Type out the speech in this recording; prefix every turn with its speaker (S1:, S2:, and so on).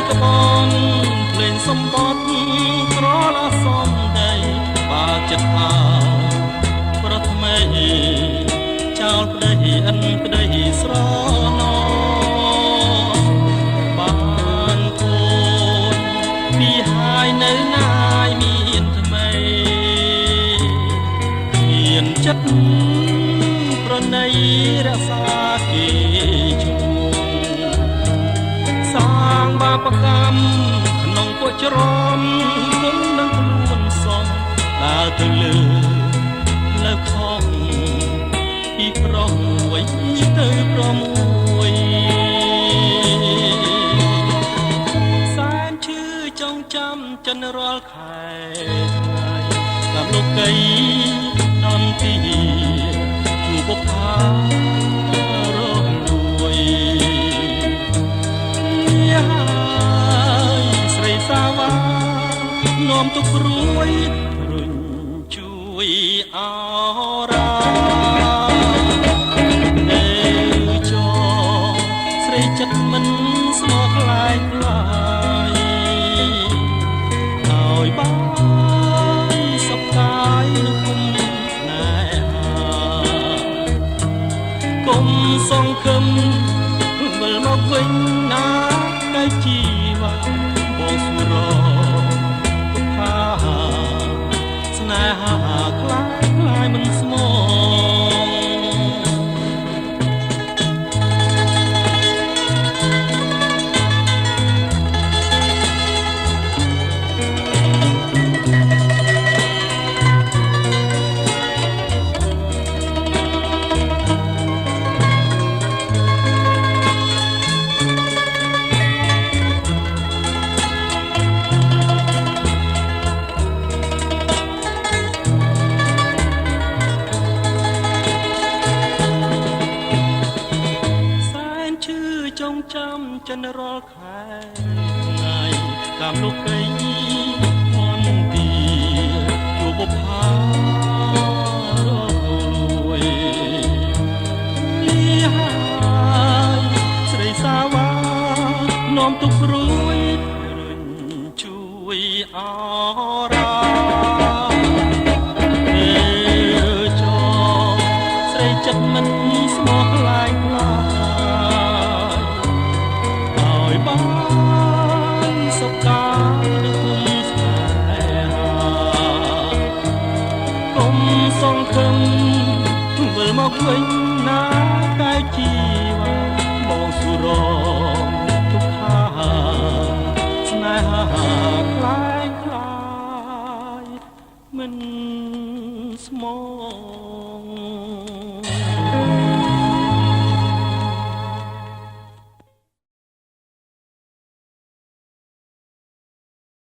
S1: ក្បនភ្លេងសំបត់ក្រឡាសំដីបើចិត្តអោប្រថ្មីចោលប្តីអិនក្តីស្រណោបានគូនពីហើយនៅណាយមានថ្មីមានចិត្តប្រណីរក្សាគេជួសាងបាបកម្មក្នុងពួកច្រំគុំនឹងខ្លួនសំដើរទៅលើខំពីប្រុសមួយទៅប្រុសមួយសែនឈឺចងចាំចិនរាល់ខែថ្ងៃតាមលោកីដំទីជួបបុប្ផារងលួយហើយស្រីសាវ៉ានាំទុកព្រួយរុញជួយអរ៉ាចិត្តមិនស្មោះខ្លាយខ្លាយឲ្យបានសុខកាយនឹងគុំស្នេហាគុំសង្ឃឹមវិលមកវិញណាតែជីវ៉ាបងសុរទុក្ខាស្នេហាខ្លាយខ្លាយមិនស្មោះចងចាំចិនរាល់ខែថ្ងៃតាមលោកីមន់ទីជួបបុប្ផារលួយហើយស្រីសាវ៉ានាំទុកព្រួយរុញជួយអរ៉ាចោស្រីចិត្តមិនស្មោះខ្លាយខ្លាបានសុខកានឹងគុំស្នេហាគុំសង្ឃឹមវិលមកវិញណាកាយជីវ៉ាបងសុរ